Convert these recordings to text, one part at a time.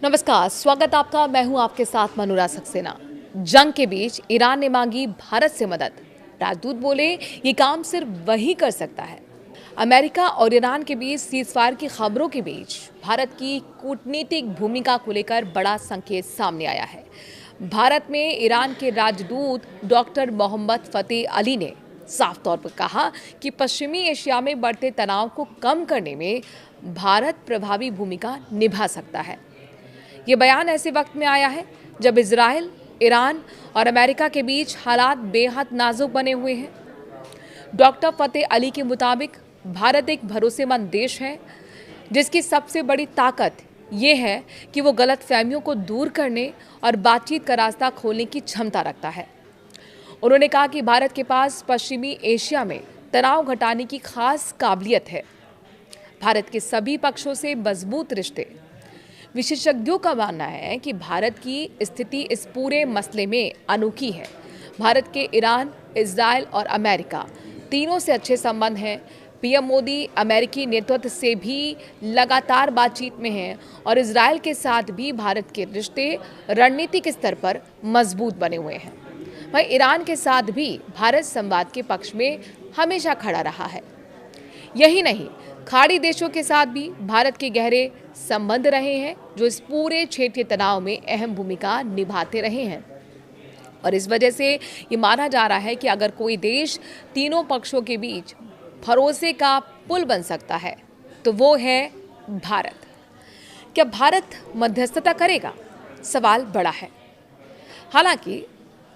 नमस्कार, स्वागत आपका। मैं हूं आपके साथ मनोरा सक्सेना। जंग के बीच ईरान ने मांगी भारत से मदद। राजदूत बोले ये काम सिर्फ वही कर सकता है। अमेरिका और ईरान के बीच सीजफायर की खबरों के बीच भारत की कूटनीतिक भूमिका को लेकर बड़ा संकेत सामने आया है। भारत में ईरान के राजदूत डॉक्टर मोहम्मद फतेह अली ने साफ तौर पर कहा कि पश्चिमी एशिया में बढ़ते तनाव को कम करने में भारत प्रभावी भूमिका निभा सकता है। ये बयान ऐसे वक्त में आया है जब इजराइल, ईरान और अमेरिका के बीच हालात बेहद नाजुक बने हुए हैं। डॉक्टर फतेह अली के मुताबिक भारत एक भरोसेमंद देश है जिसकी सबसे बड़ी ताकत ये है कि वो गलतफहमियों को दूर करने और बातचीत का रास्ता खोलने की क्षमता रखता है। उन्होंने कहा कि भारत के पास पश्चिमी एशिया में तनाव घटाने की खास काबिलियत है। भारत के सभी पक्षों से मजबूत रिश्ते। विशेषज्ञों का मानना है कि भारत की स्थिति इस पूरे मसले में अनोखी है। भारत के ईरान, इजराइल और अमेरिका तीनों से अच्छे संबंध हैं। पीएम मोदी अमेरिकी नेतृत्व से भी लगातार बातचीत में हैं और इजराइल के साथ भी भारत के रिश्ते रणनीतिक स्तर पर मजबूत बने हुए हैं। वहीं ईरान के साथ भी भारत संवाद के पक्ष में हमेशा खड़ा रहा है। यही नहीं, खाड़ी देशों के साथ भी भारत के गहरे संबंध रहे हैं जो इस पूरे क्षेत्रीय तनाव में अहम भूमिका निभाते रहे हैं। और इस वजह से ये माना जा रहा है कि अगर कोई देश तीनों पक्षों के बीच भरोसे का पुल बन सकता है तो वो है भारत। क्या भारत मध्यस्थता करेगा? सवाल बड़ा है। हालांकि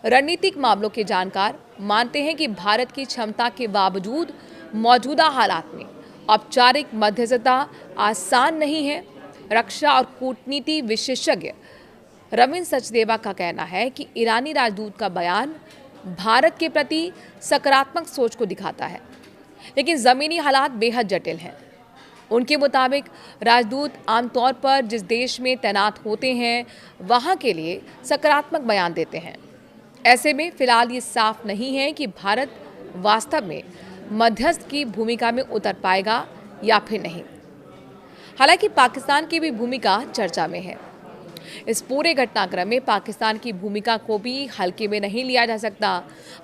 रणनीतिक मामलों के जानकार मानते हैं कि भारत की क्षमता के बावजूद मौजूदा हालात में औपचारिक मध्यस्थता आसान नहीं है। रक्षा और कूटनीति विशेषज्ञ रविंद्र सचदेवा का कहना है कि ईरानी राजदूत का बयान भारत के प्रति सकारात्मक सोच को दिखाता है, लेकिन ज़मीनी हालात बेहद जटिल हैं। उनके मुताबिक राजदूत आमतौर पर जिस देश में तैनात होते हैं वहाँ के लिए सकारात्मक बयान देते हैं। ऐसे में फिलहाल ये साफ नहीं है कि भारत वास्तव में मध्यस्थ की भूमिका में उतर पाएगा या फिर नहीं। हालांकि पाकिस्तान की भी भूमिका चर्चा में है। इस पूरे घटनाक्रम में पाकिस्तान की भूमिका को भी हल्के में नहीं लिया जा सकता।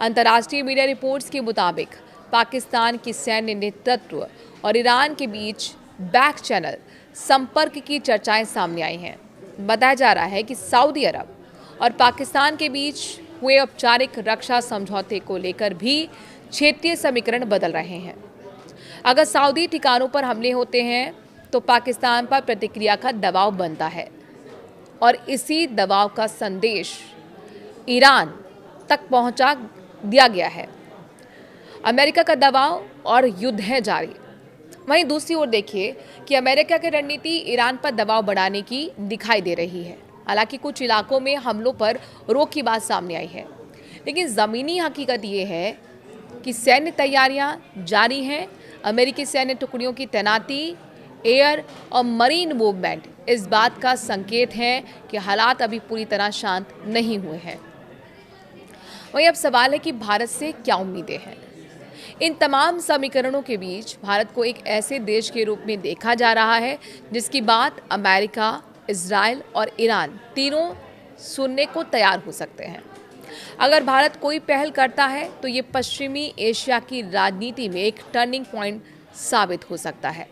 अंतर्राष्ट्रीय मीडिया रिपोर्ट्स के मुताबिक पाकिस्तान की सैन्य नेतृत्व और ईरान के बीच बैक चैनल संपर्क की चर्चाएं सामने आई हैं। बताया जा रहा है कि सऊदी अरब और पाकिस्तान के बीच हुए औपचारिक रक्षा समझौते को लेकर भी क्षेत्रीय समीकरण बदल रहे हैं। अगर सऊदी ठिकानों पर हमले होते हैं तो पाकिस्तान पर प्रतिक्रिया का दबाव बनता है और इसी दबाव का संदेश ईरान तक पहुंचा दिया गया है। अमेरिका का दबाव और युद्ध है जारी। वहीं दूसरी ओर देखिए कि अमेरिका की रणनीति ईरान पर दबाव बढ़ाने की दिखाई दे रही है। हालांकि कुछ इलाकों में हमलों पर रोक की बात सामने आई है, लेकिन ज़मीनी हकीकत ये है कि सैन्य तैयारियां जारी हैं। अमेरिकी सैन्य टुकड़ियों की तैनाती, एयर और मरीन मूवमेंट इस बात का संकेत है कि हालात अभी पूरी तरह शांत नहीं हुए हैं। वहीं अब सवाल है कि भारत से क्या उम्मीदें हैं। इन तमाम समीकरणों के बीच भारत को एक ऐसे देश के रूप में देखा जा रहा है जिसकी बात अमेरिका, इजराइल और ईरान तीनों सुनने को तैयार हो सकते हैं। अगर भारत कोई पहल करता है तो ये पश्चिमी एशिया की राजनीति में एक टर्निंग पॉइंट साबित हो सकता है।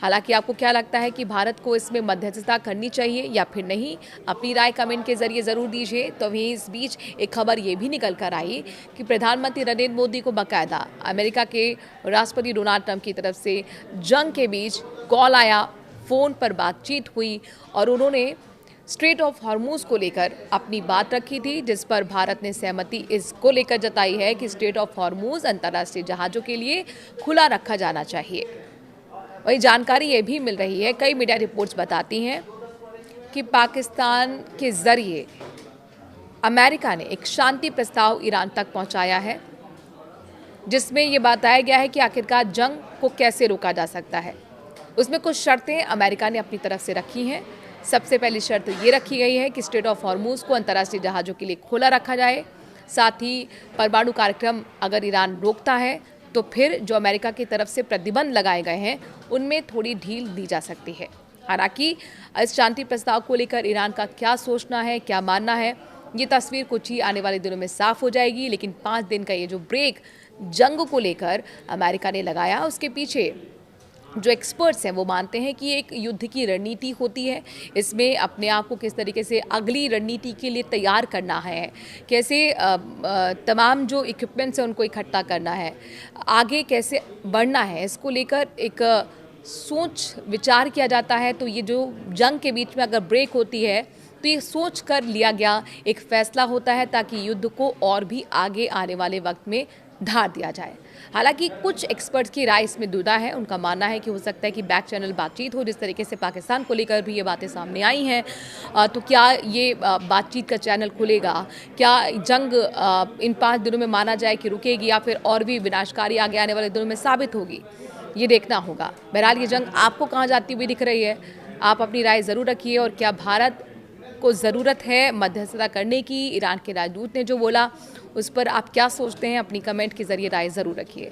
हालांकि आपको क्या लगता है कि भारत को इसमें मध्यस्थता करनी चाहिए या फिर नहीं? अपनी राय कमेंट के जरिए ज़रूर दीजिए। तो वहीं इस बीच एक खबर ये भी निकल कर आई कि प्रधानमंत्री नरेंद्र मोदी को बाकायदा अमेरिका के राष्ट्रपति डोनाल्ड ट्रंप की तरफ से जंग के बीच कॉल आया, फ़ोन पर बातचीत हुई और उन्होंने स्ट्रेट ऑफ हॉर्मूज को लेकर अपनी बात रखी थी, जिस पर भारत ने सहमति इसको लेकर जताई है कि स्ट्रेट ऑफ हॉर्मूज अंतर्राष्ट्रीय जहाज़ों के लिए खुला रखा जाना चाहिए। वही जानकारी ये भी मिल रही है, कई मीडिया रिपोर्ट्स बताती हैं कि पाकिस्तान के ज़रिए अमेरिका ने एक शांति प्रस्ताव ईरान तक पहुंचाया है, जिसमें ये बताया गया है कि आखिरकार जंग को कैसे रोका जा सकता है। उसमें कुछ शर्तें अमेरिका ने अपनी तरफ से रखी हैं। सबसे पहली शर्त ये रखी गई है कि स्ट्रेट ऑफ हॉर्मूज को अंतर्राष्ट्रीय जहाज़ों के लिए खुला रखा जाए। साथ ही परमाणु कार्यक्रम अगर ईरान रोकता है तो फिर जो अमेरिका की तरफ से प्रतिबंध लगाए गए हैं उनमें थोड़ी ढील दी जा सकती है। हालांकि इस शांति प्रस्ताव को लेकर ईरान का क्या सोचना है, क्या मानना है, ये तस्वीर कुछ ही आने वाले दिनों में साफ हो जाएगी। लेकिन 5 दिन का ये जो ब्रेक जंग को लेकर अमेरिका ने लगाया, उसके पीछे जो एक्सपर्ट्स हैं वो मानते हैं कि एक युद्ध की रणनीति होती है। इसमें अपने आप को किस तरीके से अगली रणनीति के लिए तैयार करना है, कैसे तमाम जो इक्विपमेंट्स हैं उनको इकट्ठा करना है, आगे कैसे बढ़ना है, इसको लेकर एक सोच विचार किया जाता है। तो ये जो जंग के बीच में अगर ब्रेक होती है तो ये सोच कर लिया गया एक फैसला होता है, ताकि युद्ध को और भी आगे आने वाले वक्त में ढार दिया जाए। हालांकि कुछ एक्सपर्ट्स की राय इसमें दुविधा है। उनका मानना है कि हो सकता है कि बैक चैनल बातचीत हो, जिस तरीके से पाकिस्तान को लेकर भी ये बातें सामने आई हैं। तो क्या ये बातचीत का चैनल खुलेगा? क्या जंग इन 5 दिनों में माना जाए कि रुकेगी, या फिर और भी विनाशकारी आगे आने वाले दिनों में साबित होगी? ये देखना होगा। बहरहाल ये जंग आपको कहाँ जाती हुई दिख रही है? आप अपनी राय ज़रूर रखिए। और क्या भारत को ज़रूरत है मध्यस्थता करने की? ईरान के राजदूत ने जो बोला उस पर आप क्या सोचते हैं? अपनी कमेंट के ज़रिए राय ज़रूर रखिए।